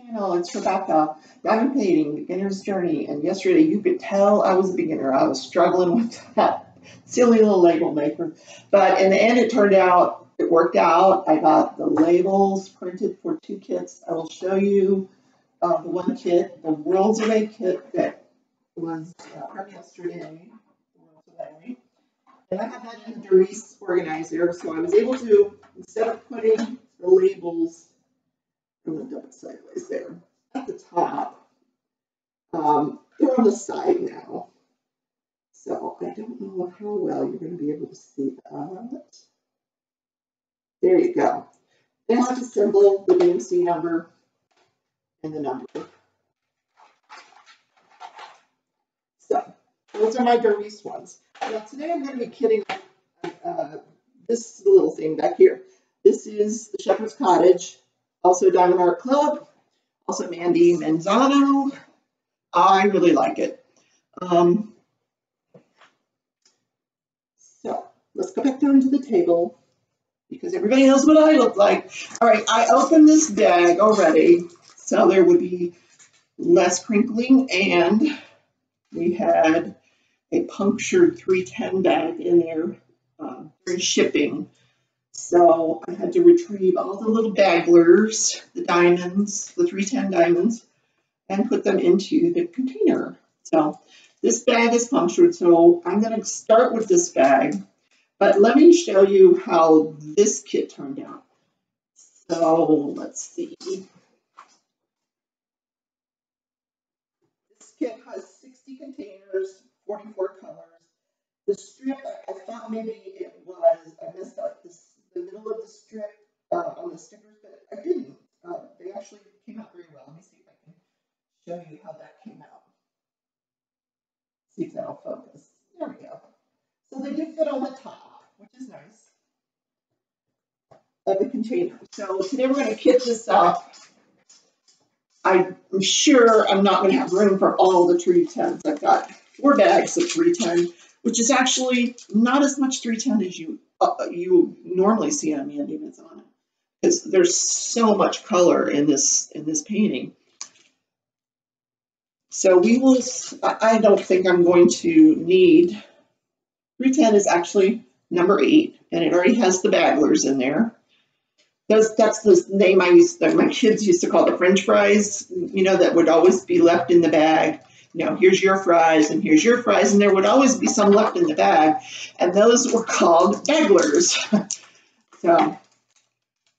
channel. It's Rebecca, Diamond Painting, Beginner's Journey. And yesterday you could tell I was a beginner. I was struggling with that silly little label maker. But in the end, it turned out, it worked out. I got the labels printed for 2 kits. I will show you the one kit, the Worlds Away kit that was from yesterday. Worlds Away. And I have that in the Doris organizer, so I was able to, instead of putting the labels, I'm going to dump it sideways there, at the top, they're on the side now. So I don't know how well you're going to be able to see that. There you go. They have the symbol, the DMC number, and the number. So those are my Doris ones. Now today I'm going to be kitting this little thing back here. This is the Sheppard's Cottage, also Diamond Art Club, also Mandie Manzano. I really like it. So let's go back down to the table because everybody knows what I look like. All right, I opened this bag already, so there would be less crinkling, and we had a punctured 310 bag in there during shipping. So I had to retrieve all the little bagglers, the diamonds, the 310 diamonds, and put them into the container. So this bag is punctured, so I'm going to start with this bag. But let me show you how this kit turned out. So let's see. This kit has 60 containers, 44 colors. The strip, I thought maybe it was, I messed up the middle of the strip on the stickers, but I didn't. They actually came out very well. Let me see if I can show you how that came out. See if that'll focus. There we go. So they do fit on the top, which is nice, of the container. So today we're going to kit this up. I'm sure I'm not going to have room for all the 310s. I've got 4 bags of 310, which is actually not as much 310 as you normally see on Mandie Manzano, because there's so much color in this painting. So we will. I don't think I'm going to need 310 is actually number 8, and it already has the bagglers in there. That's the name I used, that my kids used to call the French fries, you know, that would always be left in the bag. You know, here's your fries, and here's your fries, and there would always be some left in the bag, and those were called bagglers. So,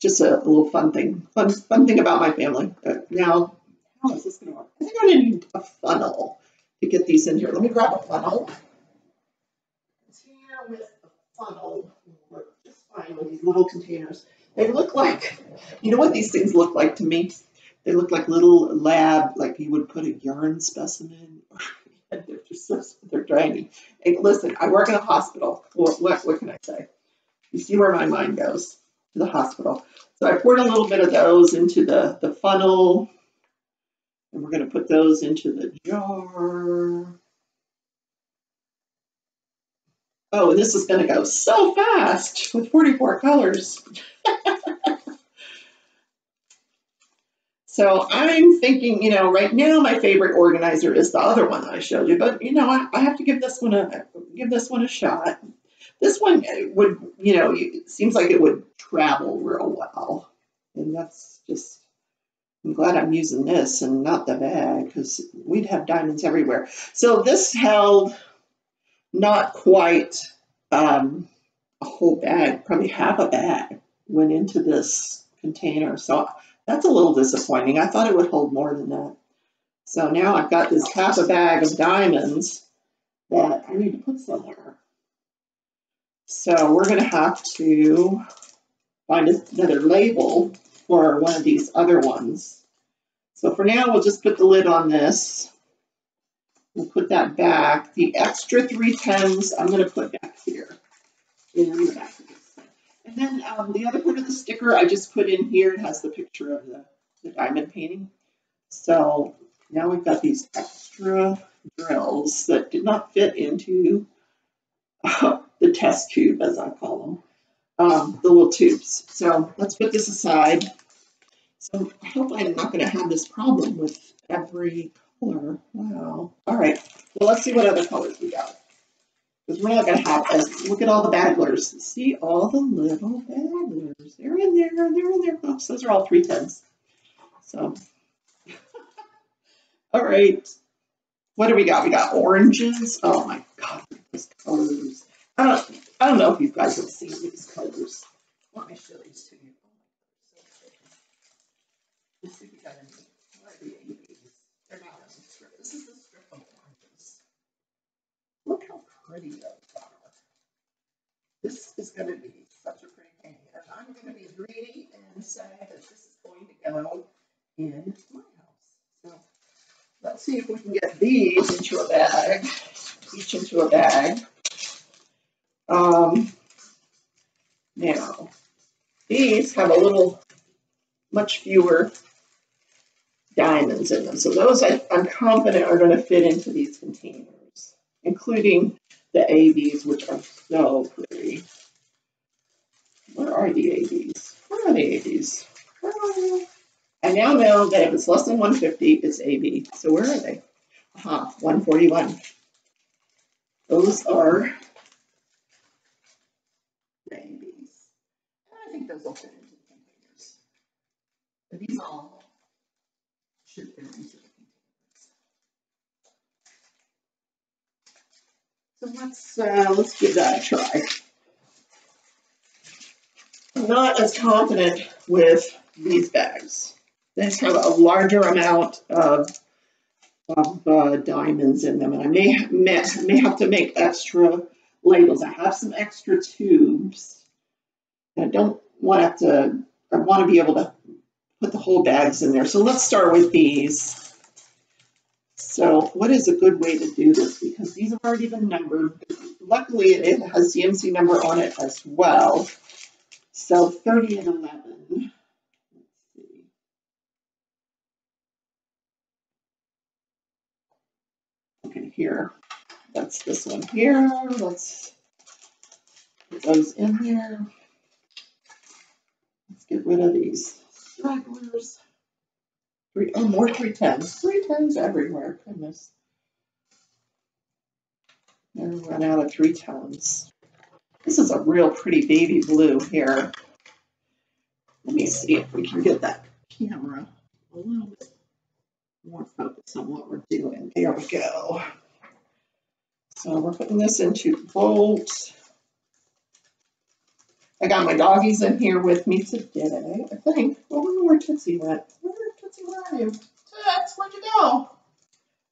just a little fun thing about my family. Now, how is this going to work? I think I'm going to need a funnel to get these in here. Let me grab a funnel. Here with a funnel, we're just fine with these little containers. They look like, you know what these things look like to me? They look like little lab, like you would put a urine specimen. They're just so, they're tiny. And listen, I work in a hospital. What can I say? You see where my mind goes, to the hospital. So I poured a little bit of those into the funnel, and we're going to put those into the jar. Oh, and this is going to go so fast with 44 colors. So I'm thinking, you know, right now my favorite organizer is the other one that I showed you, but you know, I have to give this one a shot. This one would, you know, it seems like it would travel real well, and that's just. I'm glad I'm using this and not the bag, because we'd have diamonds everywhere. So this held not quite a whole bag, probably half a bag went into this container. So that's a little disappointing. I thought it would hold more than that. So now I've got this half a bag of diamonds that I need to put somewhere. So we're going to have to find another label for one of these other ones. So for now, we'll just put the lid on this. We'll put that back. The extra 310s I'm going to put back here in the back of this thing. And then the other part of the sticker I just put in here. It has the picture of the diamond painting. So now we've got these extra drills that did not fit into the test tube, as I call them, the little tubes. So let's put this aside. So I hope I'm not going to have this problem with every color. Wow. All right. Well, let's see what other colors we got. Because we're not going to have as, look at all the bagglers. See all the little bagglers. They're in there. They're in there. Oops, those are all 310s. So, all right. What do we got? We got oranges. Oh my God, these colors. I don't know if you guys have seen these colors. Let me show these to you. Let's see if we got any. What are these? They're not on the strip. This is the strip of oranges. Look how pretty those are. This is going to be such a pretty painting. And I'm going to be greedy and say that this is going to go in my house. So let's see if we can get these into a bag, each into a bag. Now, these have a little, much fewer diamonds in them. So those I'm confident are going to fit into these containers, including the ABs, which are so pretty. Where are the ABs? Where are the ABs? I now know that if it's less than 150, it's AB. So where are they? 141. Those are the ABs. I think those will fit into the containers. But these all should fit into the containers. So let's give that a try. I'm not as confident with these bags. They have a larger amount of diamonds in them, and I may have to make extra labels. I have some extra tubes. And I don't want to. I want to be able to put the whole bags in there. So let's start with these. So what is a good way to do this? Because these have already been numbered. Luckily, it has CMC number on it as well. So 30 and 11. Let's see. Okay, here. That's this one here. Let's put those in there. Let's get rid of these stragglers. More 310s. 310s everywhere. Goodness. Never run out of 310s. This is a real pretty baby blue here. Let me see if we can get that camera a little bit more focused on what we're doing. There we go. So we're putting this into bolts. I got my doggies in here with me today, I think. Well, I don't know where Tootsie went. Tootsie, where are you? Toots, where'd you go?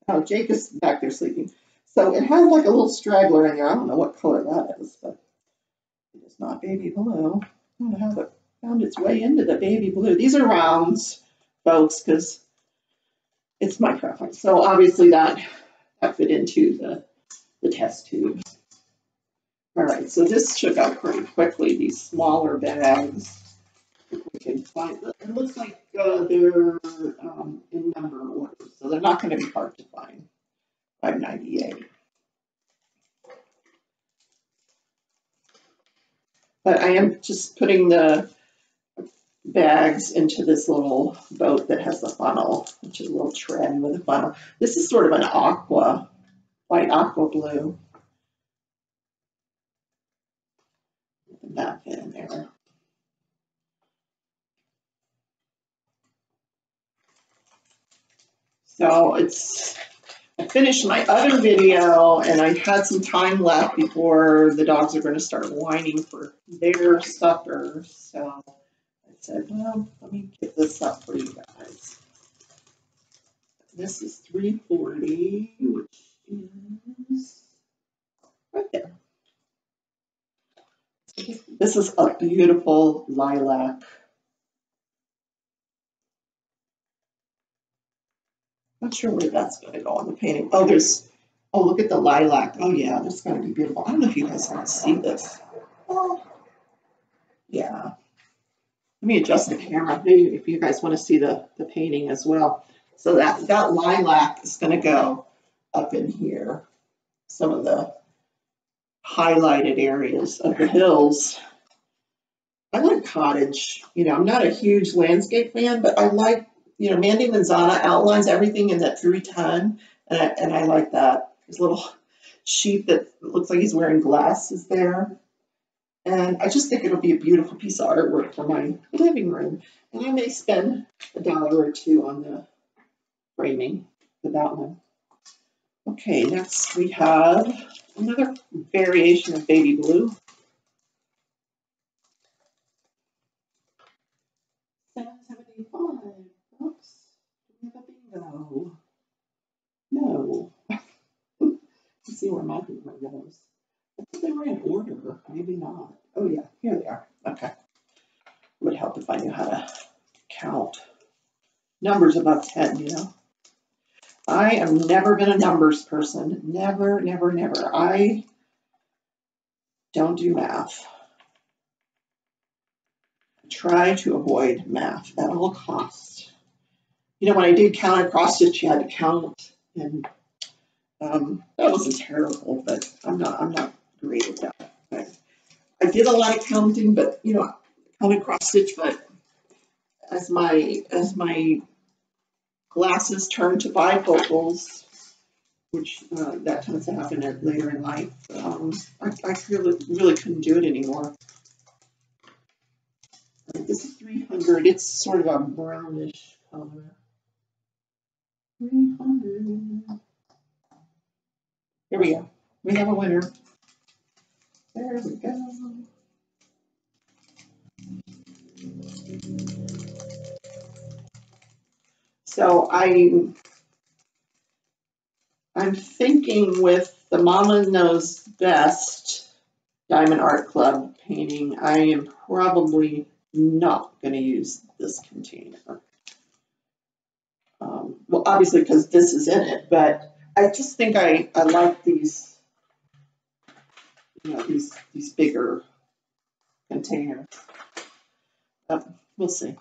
Oh, Jake is back there sleeping. So it has like a little straggler in there. I don't know what color that is, but it's not baby blue. I don't know how it found its way into the baby blue. These are rounds, folks, because it's my preference. So obviously that fit into the test tube. All right, so this should go pretty quickly, these smaller bags. If we can find them. It looks like they're in number order, so they're not going to be hard to find. 598. But I am just putting the bags into this little boat that has the funnel, which is a little tray with a funnel. This is sort of an aqua, white aqua blue. That fit in there. So I finished my other video and I had some time left before the dogs are going to start whining for their supper. So I said, well, let me get this up for you guys. This is 340, which is right there. This is a beautiful lilac. Not sure where that's going to go on the painting. Oh, look at the lilac. Oh yeah, that's going to be beautiful. I don't know if you guys can see this. Oh, yeah. Let me adjust the camera, maybe if you guys want to see the painting as well. So that lilac is going to go up in here. Some of the highlighted areas of the hills. I like Cottage. I'm not a huge landscape fan, but I like, Mandie Manzano outlines everything in that Drury 10, and I like that. His little sheep that looks like he's wearing glasses there. And I just think it'll be a beautiful piece of artwork for my living room. And I may spend $1 or $2 on the framing for that one. Okay, next we have another variation of baby blue. $7.75. Oops. Do we have a bingo? No. Let's see where my bingo goes. I thought they were in order. Maybe not. Oh yeah, here they are. Okay. It would help if I knew how to count numbers above 10, I have never been a numbers person. Never, never, never. I don't do math. I try to avoid math at all costs. When I did count across stitch, you had to count, and that wasn't terrible, but I'm not great at that. I did a lot of counting, but counted cross stitch. But as my glasses turn to bifocals, which that tends to happen later in life, I really couldn't do it anymore. This is 300. It's sort of a brownish color. 300. Here we go. We have a winner. There we go. So I'm thinking with the Mama Knows Best Diamond Art Club painting, I am probably not going to use this container. Well, obviously because this is in it, but I just think I like these, these bigger containers. We'll see.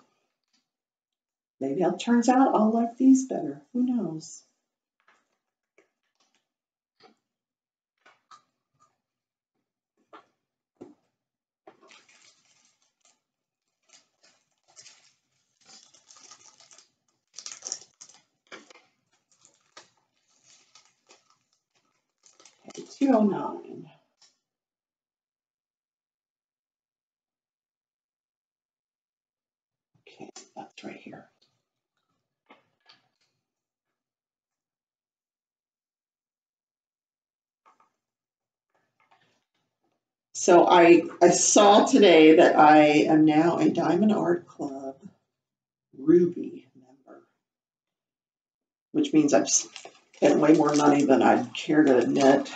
Maybe it turns out I'll like these better. Who knows? Okay, 209. Okay, that's right here. So I saw today that I am now a Diamond Art Club Ruby member, which means I've spent way more money than I'd care to admit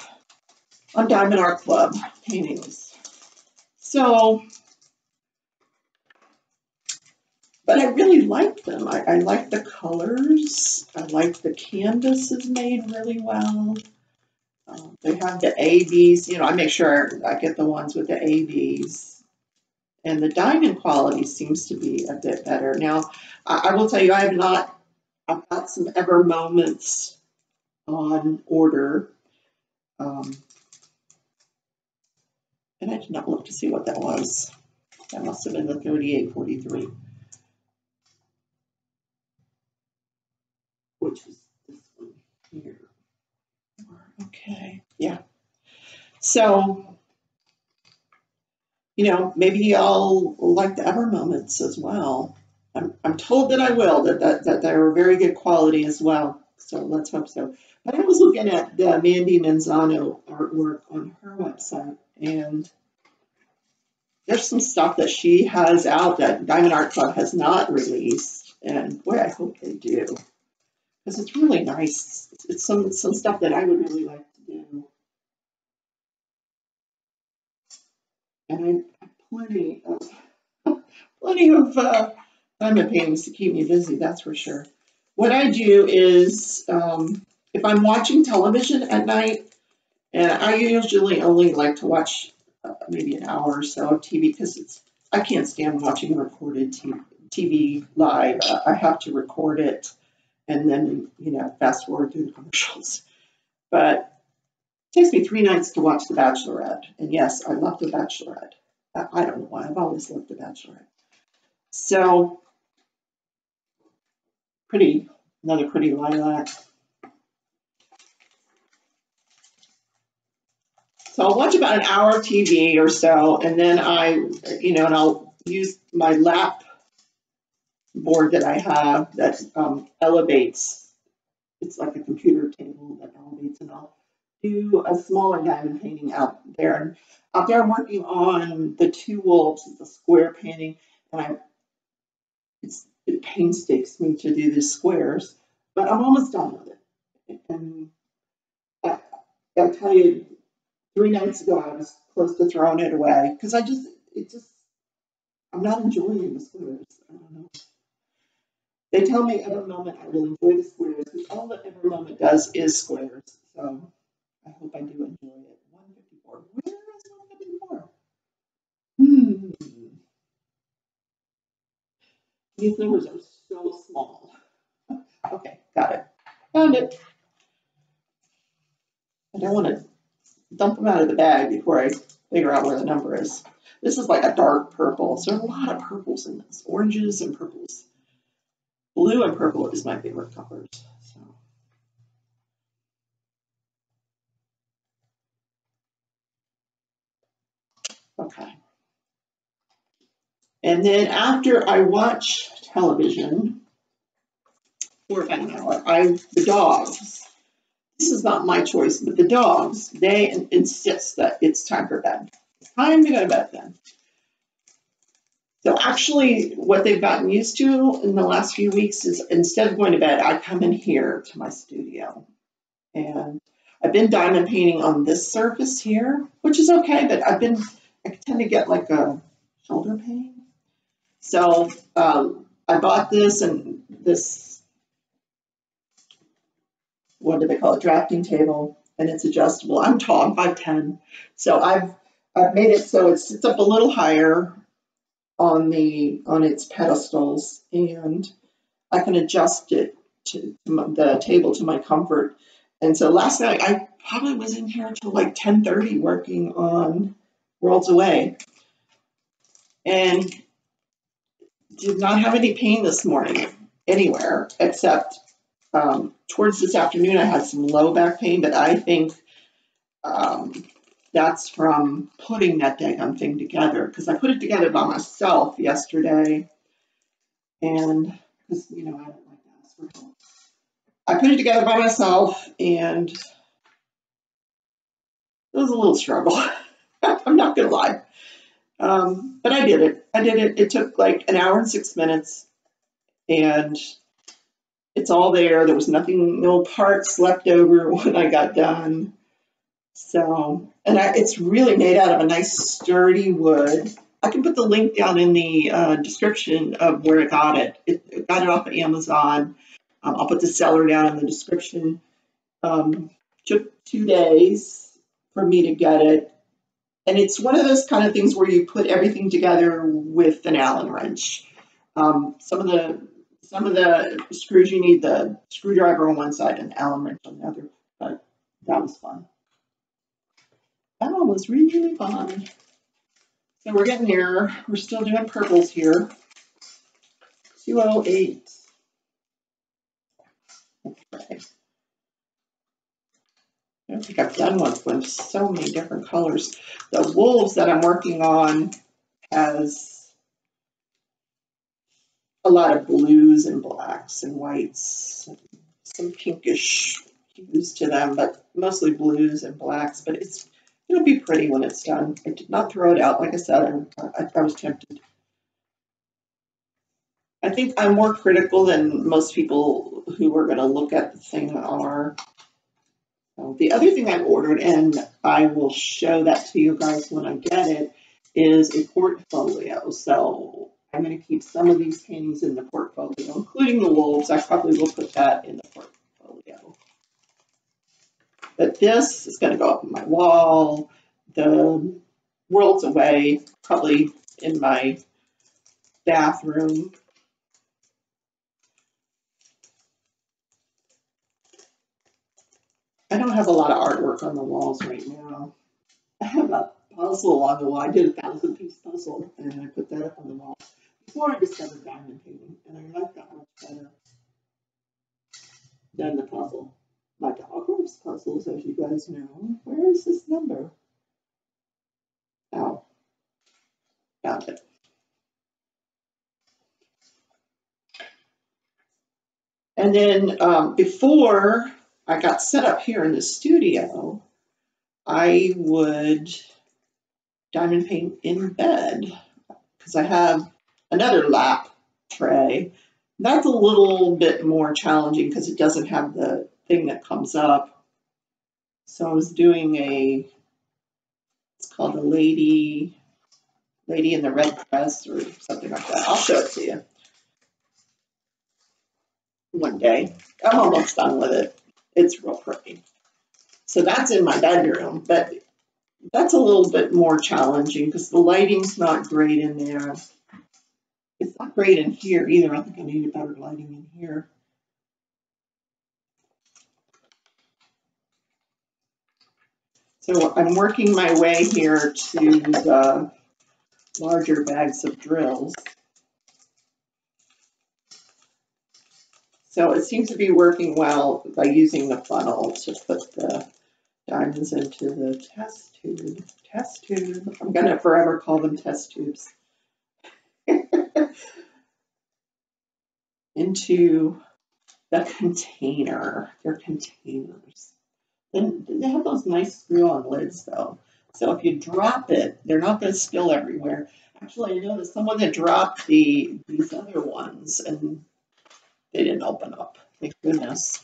on Diamond Art Club paintings. So, but I really like them. I like the colors. I like the canvas is made really well. They have the ABs. I make sure I get the ones with the ABs. And the diamond quality seems to be a bit better. Now, I will tell you, I've got some Ever Moments on order. And I did not look to see what that was. That must have been the 3843. Which is this one here. Okay, yeah. So, maybe I'll like the Ever Moments as well. I'm told that I will, that they're very good quality as well. So let's hope so. But I was looking at the Mandie Manzano artwork on her website, and there's some stuff that she has out that Diamond Art Club has not released. And boy, I hope they do. Because it's really nice. It's some stuff that I would really like to do. And I have plenty of diamond paintings to keep me busy, that's for sure. What I do is, if I'm watching television at night, and I usually only like to watch maybe an hour or so of TV because I can't stand watching recorded TV live. I have to record it and then, fast forward through the commercials. But it takes me 3 nights to watch The Bachelorette. And yes, I love The Bachelorette. I don't know why, I've always loved the Bachelorette. So, pretty, another pretty lilac. So I'll watch about an hour of TV or so, and then and I'll use my lap board that I have that elevates. It's like a computer table that elevates, and I'll do a smaller diamond painting out there. And out there, I'm working on the two wolves. It's a square painting, and it painstaking me to do the squares, but I'm almost done with it. And I'll tell you, 3 nights ago, I was close to throwing it away because I'm not enjoying the squares. I don't know. They tell me every moment I will enjoy the squares because all that every moment does is squares. So I hope I do enjoy it. 154. Where is 154? These numbers are so small. Okay, got it. Found it. I don't want to dump them out of the bag before I figure out where the number is. This is like a dark purple. So there are a lot of purples in this. Oranges and purples. Blue and purple is my favorite colors. So. Okay. And then after I watch television for about an hour, the dogs, this is not my choice, but the dogs, they insist that it's time for bed. It's time to go to bed then. So actually what they've gotten used to in the last few weeks is instead of going to bed, I come in here to my studio. And I've been diamond painting on this surface here, which is okay, but I tend to get like a shoulder pain. So I bought this and this, what do they call it, drafting table, and it's adjustable. I'm tall, I'm 5'10", so I've made it so it sits up a little higher on its pedestals, and I can adjust it to the table to my comfort. And so last night I probably was in here till like 10:30 working on Worlds Away, and did not have any pain this morning anywhere except towards this afternoon I had some low back pain, but I think that's from putting that daggum thing together because I put it together by myself yesterday, and because I don't like to ask for help. I put it together by myself, and it was a little struggle. I'm not gonna lie, but I did it. It took like an hour and 6 minutes, and it's all there. There was nothing, no parts left over when I got done. So, and it's really made out of a nice sturdy wood. I can put the link down in the description of where I got it. It got it off of Amazon. I'll put the seller down in the description. Took 2 days for me to get it. And it's one of those kind of things where you put everything together with an Allen wrench. Some of the screws, you need the screwdriver on one side and the Allen wrench on the other. But that was fun. That one was really fun. So we're getting there. We're still doing purples here. 208. Okay. I don't think I've done one with so many different colors. The wolves that I'm working on has a lot of blues and blacks and whites, some pinkish hues to them, but mostly blues and blacks. But it'll be pretty when it's done. I did not throw it out. Like I said, I was tempted. I think I'm more critical than most people who are going to look at the thing are. The other thing I've ordered, and I will show that to you guys when I get it, is a portfolio. So I'm going to keep some of these paintings in the portfolio, including the wolves. I probably will put that in the portfolio. But this is going to go up on my wall. The Worlds Away, probably in my bathroom. I don't have a lot of artwork on the walls right now. I have a puzzle on the wall. I did a 1,000-piece puzzle, and I put that up on the wall before I discovered diamond painting, and I like that much better than the puzzle. My dog loves puzzles, as you guys know. Where is this number? Oh, found it. And then before I got set up here in the studio, I would diamond paint in bed because I have another lap tray. That's a little bit more challenging because it doesn't have the thing that comes up. So I was doing it's called a lady in the red dress or something like that. I'll show it to you one day. I'm almost done with it. It's real pretty. So that's in my bedroom, but that's a little bit more challenging because the lighting's not great in there. It's not great in here either. I think I need better lighting in here. So I'm working my way here to the larger bags of drills. So it seems to be working well by using the funnel to put the diamonds into the test tube. Test tube. I'm going to forever call them test tubes. Into the container. They're containers. Then they have those nice screw-on lids though. So if you drop it, they're not going to spill everywhere. Actually, I noticed someone had dropped these other ones and they didn't open up. Thank goodness.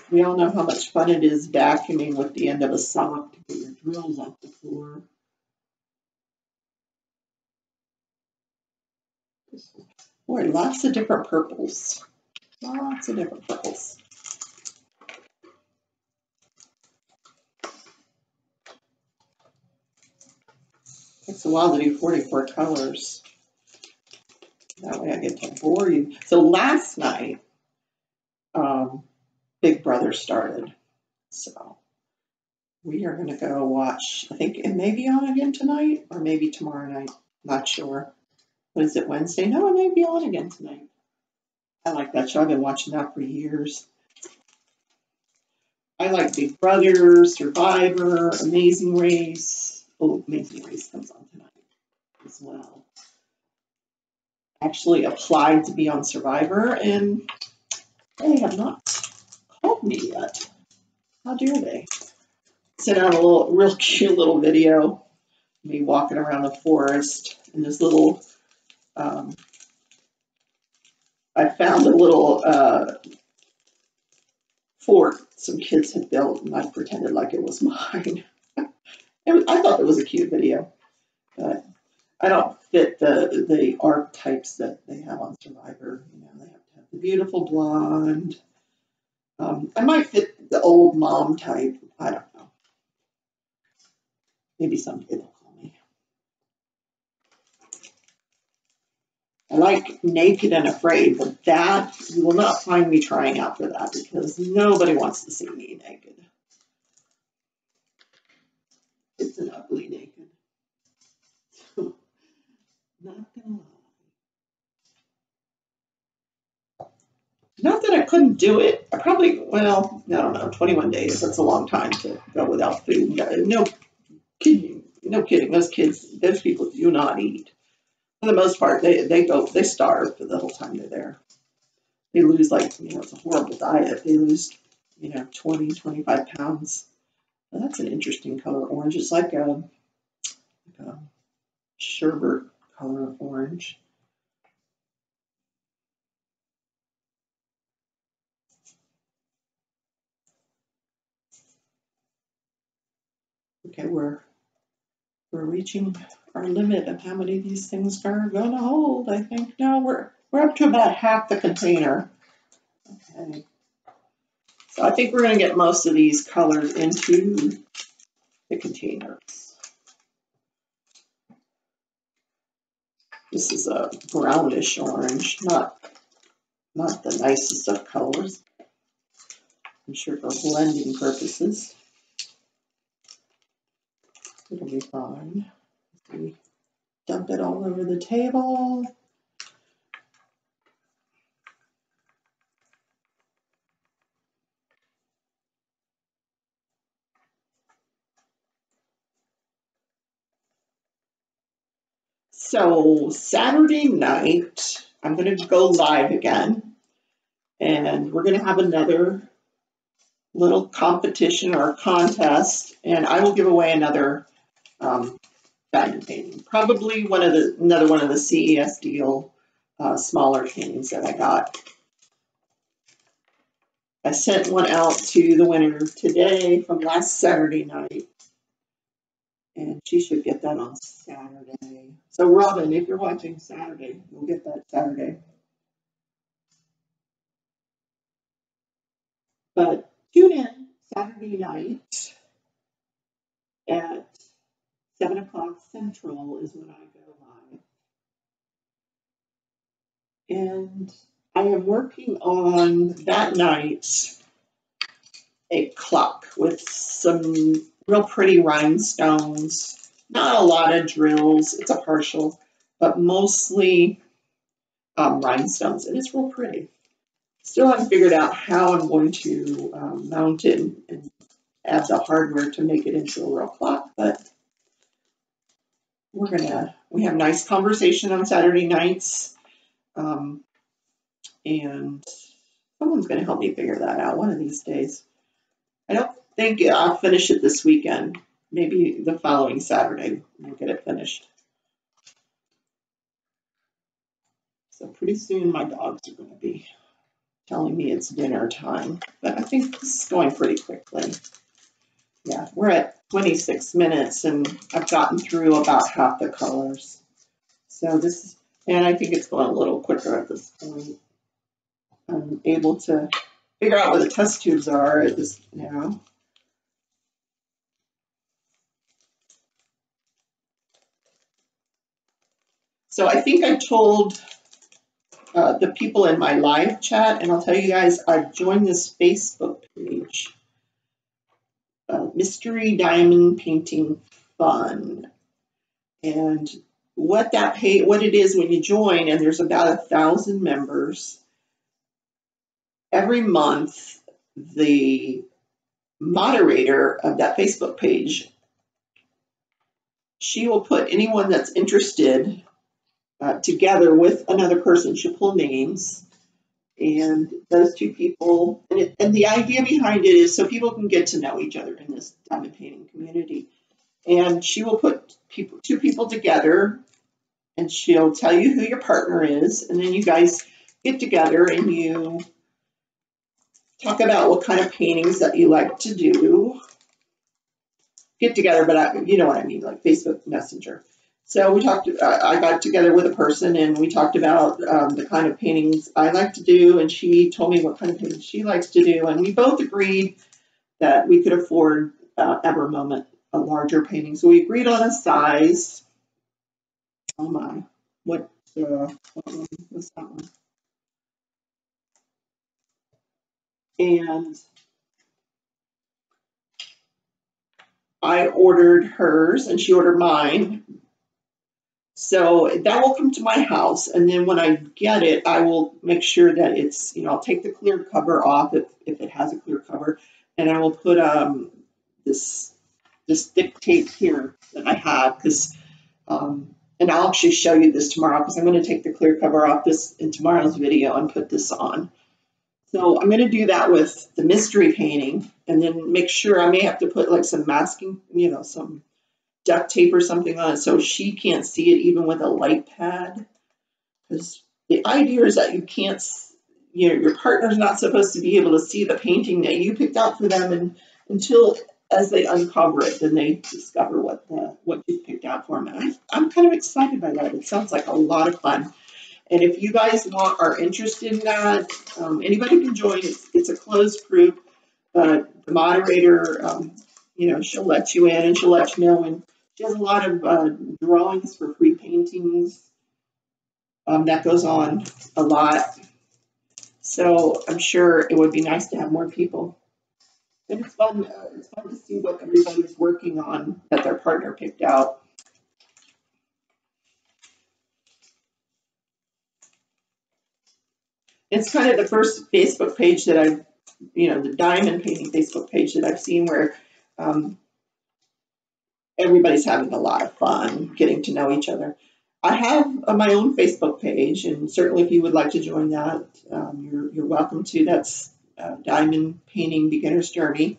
We all know how much fun it is vacuuming with the end of a sock to get your drills off the floor. Boy, lots of different purples. Lots of different purples. Takes a while to do 44 colors. That way I get to bore you. So last night, Big Brother started. So we are going to go watch, I think it may be on again tonight or maybe tomorrow night. Not sure. What is it, Wednesday? No, it may be on again tonight. I like that show. I've been watching that for years. I like Big Brother, Survivor, Amazing Race. Oh, Amazing Race comes on tonight as well. Actually applied to be on Survivor and they have not called me yet. How dare they? Sent out a real cute little video, me walking around the forest in this little, I found a little fort some kids had built and I pretended like it was mine. I thought it was a cute video, but I don't fit the archetypes that they have on Survivor. You know, they have to have the beautiful blonde. I might fit the old mom type. I don't know. Maybe someday they'll call me. I like Naked and Afraid, but that you will not find me trying out for that because nobody wants to see me naked. It's an ugly naked. Not gonna lie. Not that I couldn't do it. I probably, well, I don't know, 21 days. That's a long time to go without food. No kidding. No kidding. Those people do not eat. For the most part, they starve for the whole time they're there. They lose it's a horrible diet. They lose, 20, 25 pounds. Well, that's an interesting color orange. It's like a sherbet color of orange. Okay, we're reaching our limit of how many of these things are going to hold. I think no, we're up to about half the container. Okay, so I think we're going to get most of these colors into the containers. This is a brownish orange, not the nicest of colors. I'm sure for blending purposes. It'll be fine. We dump it all over the table. So Saturday night, I'm going to go live again, and we're going to have another little competition or contest, and I will give away another diamond painting, probably another one of the CES deal smaller paintings that I got. I sent one out to the winner today from last Saturday night, and she should get that on Saturday. So Robin, if you're watching Saturday, you'll get that Saturday. But tune in Saturday night at 7 o'clock Central is when I go live. And I am working on that night a clock with some real pretty rhinestones. Not a lot of drills. It's a partial, but mostly rhinestones. And it's real pretty. Still haven't figured out how I'm going to mount it and add the hardware to make it into a real clock, but we have nice conversation on Saturday nights, and someone's going to help me figure that out one of these days. I don't think I'll finish it this weekend. Maybe the following Saturday we'll get it finished. So pretty soon my dogs are going to be telling me it's dinner time, but I think this is going pretty quickly. Yeah, we're at 26 minutes and I've gotten through about half the colors. So and I think it's going a little quicker at this point. I'm able to figure out where the test tubes are at this now. So I think I told the people in my live chat, and I'll tell you guys, I've joined this Facebook page, Mystery Diamond Painting Fun. And what it is when you join, and there's about 1,000 members, every month the moderator of that Facebook page, she will put anyone that's interested together with another person. She'll pull names, and those two people, and the idea behind it is so people can get to know each other in this diamond painting community. And she will put two people together, and she'll tell you who your partner is, and then you guys get together and you talk about what kind of paintings that you like to do. Get together, but you know what I mean, like Facebook Messenger. So I got together with a person and we talked about the kind of paintings I like to do, and she told me what kind of paintings she likes to do, and we both agreed that we could afford at the moment a larger painting. So we agreed on a size. Oh my, what one was that one? And I ordered hers and she ordered mine. So that will come to my house, and then when I get it, I will make sure that it's, I'll take the clear cover off if it has a clear cover, and I will put this thick tape here that I have, because and I'll actually show you this tomorrow, because I'm going to take the clear cover off this in tomorrow's video and put this on. So I'm going to do that with the mystery painting, and then make sure I may have to put like some masking, some duct tape or something on it so she can't see it even with a light pad. Because the idea is that you can't, your partner's not supposed to be able to see the painting that you picked out for them, and until as they uncover it, then they discover what you picked out for them. And I'm kind of excited by that. It sounds like a lot of fun. And if you guys are interested in that, anybody can join. It's a closed group. The moderator, she'll let you in and she'll let you know. And she has a lot of drawings for free paintings. That goes on a lot. So I'm sure it would be nice to have more people. And it's fun to see what everybody's working on that their partner picked out. It's kind of the first Facebook page that I've, the diamond painting Facebook page that I've seen where everybody's having a lot of fun getting to know each other. I have my own Facebook page, and certainly if you would like to join that, you're welcome to. That's Diamond Painting Beginner's Journey.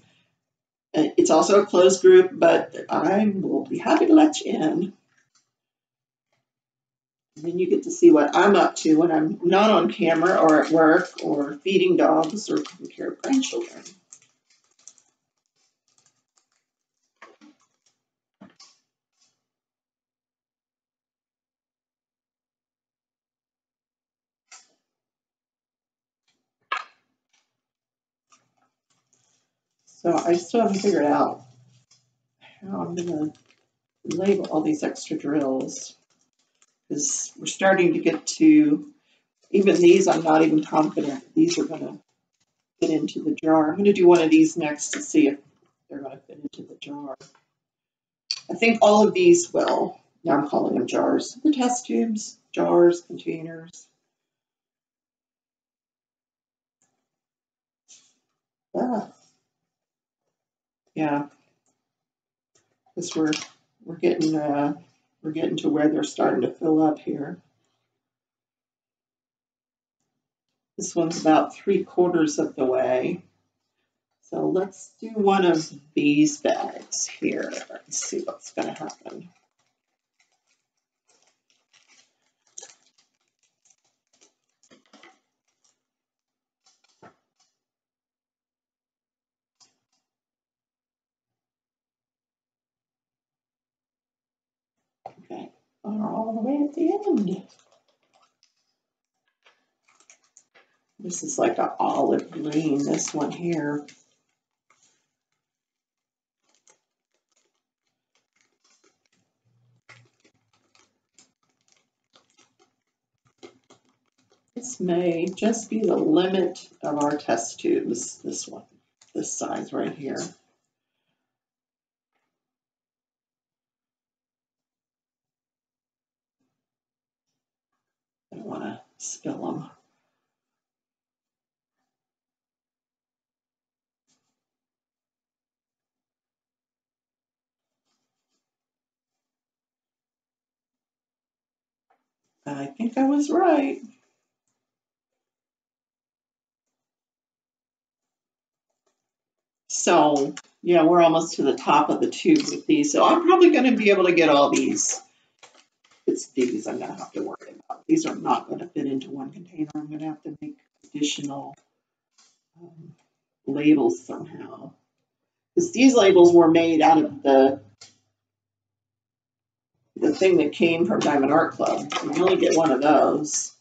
It's also a closed group, but I will be happy to let you in. And then you get to see what I'm up to when I'm not on camera or at work or feeding dogs or taking care of grandchildren. So I still haven't figured out how I'm going to label all these extra drills, because we're starting to get to, even these I'm not even confident these are going to fit into the jar. I'm going to do one of these next to see if they're going to fit into the jar. I think all of these will. Now I'm calling them jars. The test tubes, jars, containers. Yeah, because we're getting to where they're starting to fill up here. This one's about 3/4 of the way. So let's do one of these bags here and see what's going to happen. Okay, we're all the way at the end. This is like an olive green, this one here. This may just be the limit of our test tubes, this one, this size right here. I don't want to spill them. I think I was right. So, yeah, we're almost to the top of the tube with these. So I'm probably going to be able to get all these. It's these I'm going to have to worry about. These are not going to fit into one container. I'm going to have to make additional labels somehow. Because these labels were made out of the thing that came from Diamond Art Club. You only get one of those.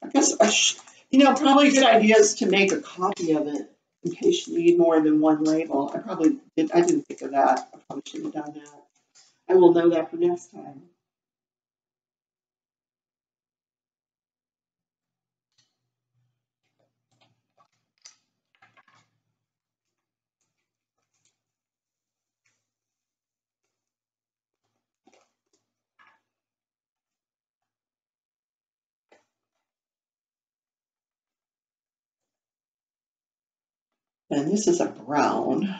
I guess probably a good idea is to make a copy of it in case you need more than one label. I didn't think of that. I probably should have done that. I will know that for next time. And this is a brown.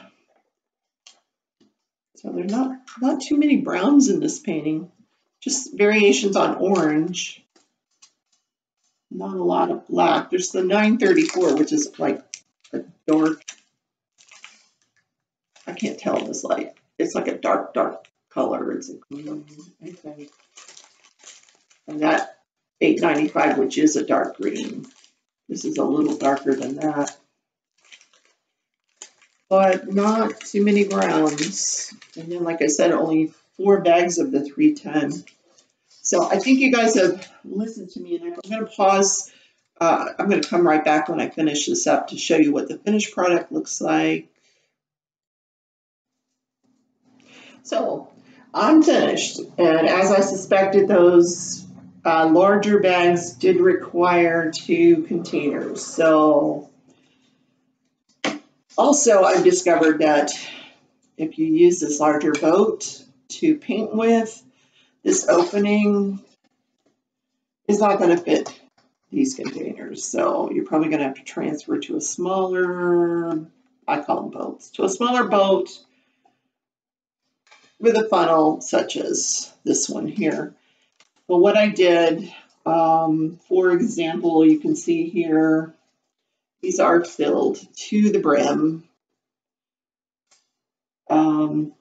So there's not too many browns in this painting, just variations on orange. Not a lot of black. There's the 934, which is like a dark, I can't tell in this light. It's like a dark color. It's a green, I think. And that 895, which is a dark green. This is a little darker than that. But not too many browns. And then, like I said, only 4 bags of the 310. So I think you guys have listened to me, and I'm going to pause. I'm going to come right back when I finish this up to show you what the finished product looks like. So I'm finished, and as I suspected, those larger bags did require 2 containers. So Also, I've discovered that if you use this larger boat to paint with, this opening is not going to fit these containers. So you're probably going to have to transfer to a smaller, I call them boats, to a smaller boat with a funnel such as this one here. But what I did, for example, you can see here, these are filled to the brim.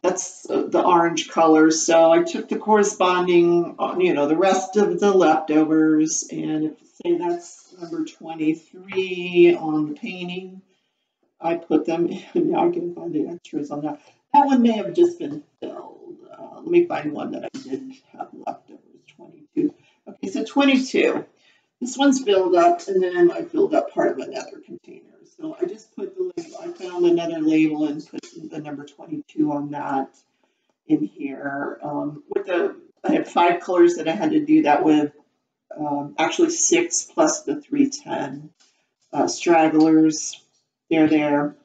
That's the orange color. So I took the corresponding, the rest of the leftovers, and if say that's number 23 on the painting, I put them in. Now I can find the extras on that. That one may have just been filled. Let me find one that I did have leftovers. 22. Okay, so 22. This one's filled up, and then I filled up part of another container. So I just put the label, I found another label and put the number 22 on that in here. I had 5 colors that I had to do that with, actually 6 plus the 310 stragglers. They're there.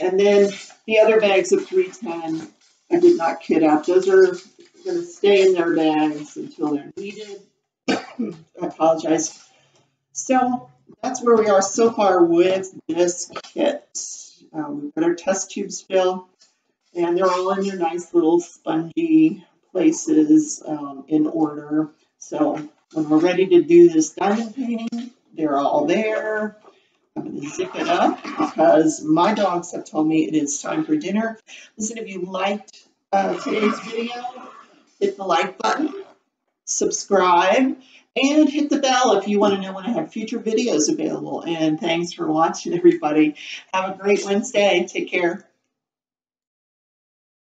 And then the other bags of 310, I did not kit out. Those are going to stay in their bags until they're needed. I apologize. So that's where we are so far with this kit. We've got our test tubes filled, and they're all in their nice little spongy places in order. So when we're ready to do this diamond painting, they're all there. I'm going to zip it up because my dogs have told me it is time for dinner. Listen, if you liked today's video, hit the like button, subscribe, and hit the bell if you want to know when I have future videos available. And thanks for watching, everybody. Have a great Wednesday. Take care.